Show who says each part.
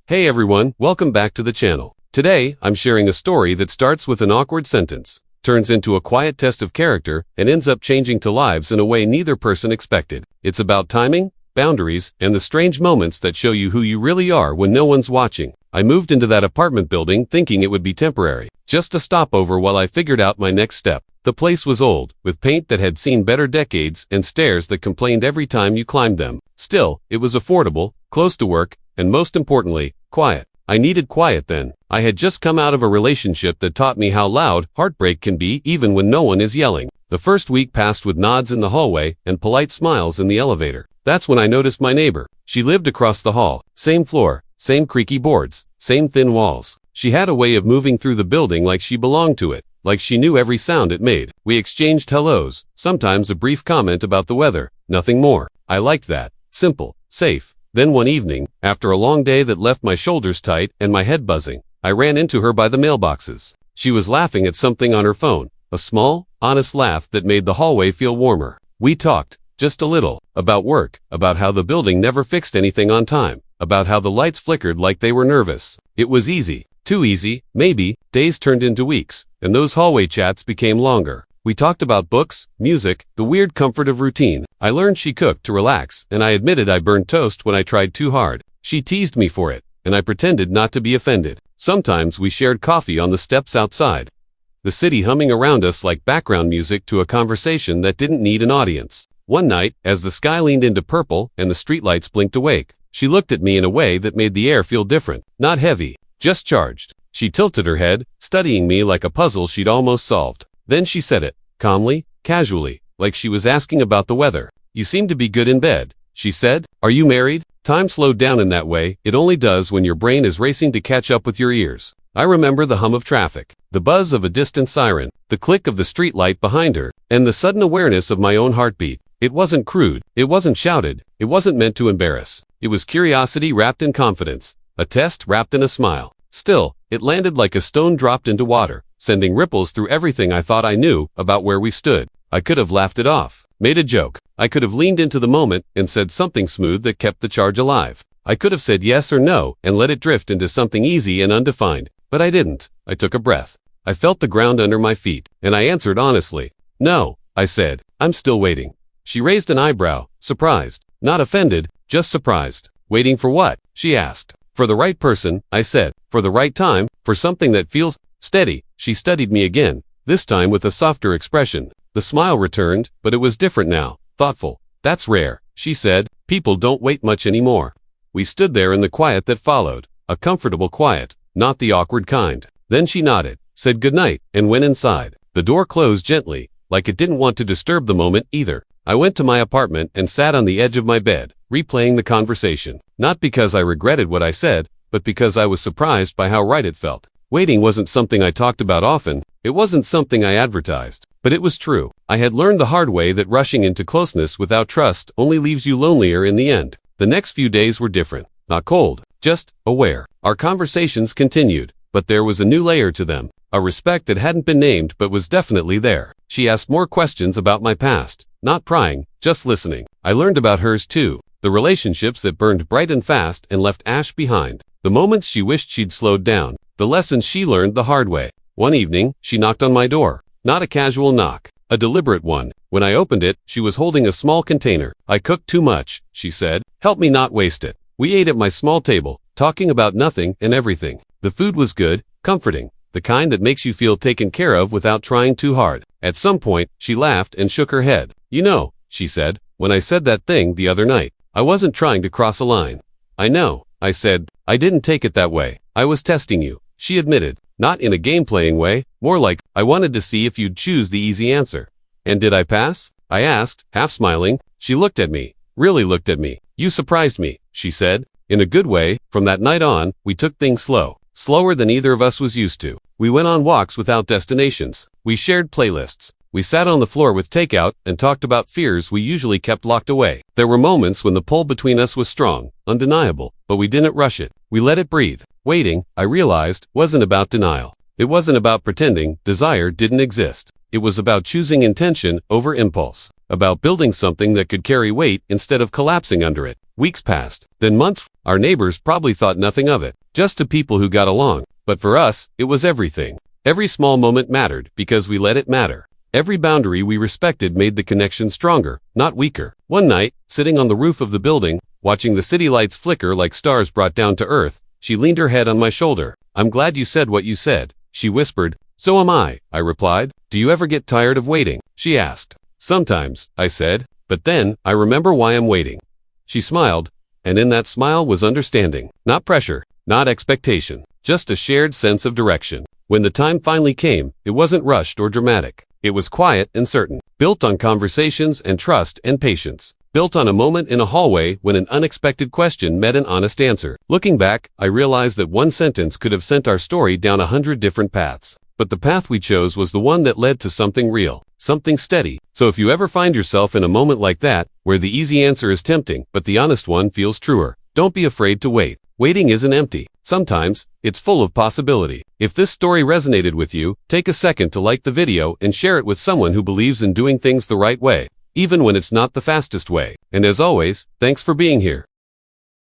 Speaker 1: Hey everyone, welcome back to the channel. Today, I'm sharing a story that starts with an awkward sentence, turns into a quiet test of character, and ends up changing to lives in a way neither person expected. It's about timing, boundaries, and the strange moments that show you who you really are when no one's watching. I moved into that apartment building thinking it would be temporary, just a stopover while I figured out my next step. The place was old, with paint that had seen better decades and stairs that complained every time you climbed them. Still, it was affordable, close to work, and most importantly, quiet. I needed quiet then. I had just come out of a relationship that taught me how loud heartbreak can be even when no one is yelling. The first week passed with nods in the hallway and polite smiles in the elevator. That's when I noticed my neighbor. She lived across the hall. Same floor, same creaky boards, same thin walls. She had a way of moving through the building like she belonged to it, like she knew every sound it made. We exchanged hellos, sometimes a brief comment about the weather, nothing more. I liked that. Simple, safe. Then one evening, after a long day that left my shoulders tight and my head buzzing, I ran into her by the mailboxes. She was laughing at something on her phone, a small, honest laugh that made the hallway feel warmer. We talked, just a little, about work, about how the building never fixed anything on time, about how the lights flickered like they were nervous. It was easy, too easy, maybe. Days turned into weeks, and those hallway chats became longer. We talked about books, music, the weird comfort of routine. I learned she cooked to relax, and I admitted I burned toast when I tried too hard. She teased me for it, and I pretended not to be offended. Sometimes we shared coffee on the steps outside, the city humming around us like background music to a conversation that didn't need an audience. One night, as the sky leaned into purple and the streetlights blinked awake, she looked at me in a way that made the air feel different, not heavy, just charged. She tilted her head, studying me like a puzzle she'd almost solved. Then she said it, calmly, casually, like she was asking about the weather. "You seem to be good in bed," she said. "Are you married?" Time slowed down in that way. It only does when your brain is racing to catch up with your ears. I remember the hum of traffic, the buzz of a distant siren, the click of the street light behind her, and the sudden awareness of my own heartbeat. It wasn't crude, it wasn't shouted, it wasn't meant to embarrass. It was curiosity wrapped in confidence, a test wrapped in a smile. Still, it landed like a stone dropped into water, sending ripples through everything I thought I knew about where we stood. I could have laughed it off, made a joke. I could have leaned into the moment and said something smooth that kept the charge alive. I could have said yes or no and let it drift into something easy and undefined. But I didn't. I took a breath. I felt the ground under my feet, and I answered honestly. "No," I said. "I'm still waiting." She raised an eyebrow, surprised. Not offended, just surprised. "Waiting for what?" she asked. "For the right person," I said. "For the right time, for something that feels steady." She studied me again, this time with a softer expression. The smile returned, but it was different now, thoughtful. "That's rare," she said. "People don't wait much anymore." We stood there in the quiet that followed, a comfortable quiet, not the awkward kind. Then she nodded, said goodnight, and went inside. The door closed gently, like it didn't want to disturb the moment either. I went to my apartment and sat on the edge of my bed, replaying the conversation. Not because I regretted what I said, but because I was surprised by how right it felt. Waiting wasn't something I talked about often, it wasn't something I advertised, but it was true. I had learned the hard way that rushing into closeness without trust only leaves you lonelier in the end. The next few days were different, not cold, just aware. Our conversations continued, but there was a new layer to them, a respect that hadn't been named but was definitely there. She asked more questions about my past, not prying, just listening. I learned about hers too, the relationships that burned bright and fast and left ash behind, the moments she wished she'd slowed down, the lessons she learned the hard way. One evening, she knocked on my door. Not a casual knock, a deliberate one. When I opened it, she was holding a small container. "I cooked too much," she said. "Help me not waste it." We ate at my small table, talking about nothing and everything. The food was good, comforting, the kind that makes you feel taken care of without trying too hard. At some point, she laughed and shook her head. "You know," she said, "when I said that thing the other night, I wasn't trying to cross a line." "I know," I said. "I didn't take it that way. I was testing you," she admitted. "Not in a game-playing way, more like, I wanted to see if you'd choose the easy answer." "And did I pass?" I asked, half smiling. She looked at me, really looked at me. "You surprised me," she said, in a good way. From that night on, we took things slow, slower than either of us was used to. We went on walks without destinations. We shared playlists. We sat on the floor with takeout and talked about fears we usually kept locked away. There were moments when the pull between us was strong, undeniable, but we didn't rush it. We let it breathe. Waiting, I realized, wasn't about denial. It wasn't about pretending desire didn't exist. It was about choosing intention over impulse, about building something that could carry weight instead of collapsing under it. Weeks passed, then months. Our neighbors probably thought nothing of it, just two people who got along. But for us, it was everything. Every small moment mattered because we let it matter. Every boundary we respected made the connection stronger, not weaker. One night, sitting on the roof of the building, watching the city lights flicker like stars brought down to earth, she leaned her head on my shoulder. "I'm glad you said what you said," she whispered. "So am I replied. "Do you ever get tired of waiting?" she asked. "Sometimes," I said, "but then I remember why I'm waiting." She smiled, and in that smile was understanding. Not pressure, not expectation, just a shared sense of direction. When the time finally came, it wasn't rushed or dramatic. It was quiet and certain, built on conversations and trust and patience. Built on a moment in a hallway when an unexpected question met an honest answer. Looking back, I realized that one sentence could have sent our story down 100 different paths. But the path we chose was the one that led to something real, something steady. So if you ever find yourself in a moment like that, where the easy answer is tempting, but the honest one feels truer, don't be afraid to wait. Waiting isn't empty. Sometimes, it's full of possibility. If this story resonated with you, take a second to like the video and share it with someone who believes in doing things the right way, even when it's not the fastest way. And as always, thanks for being here.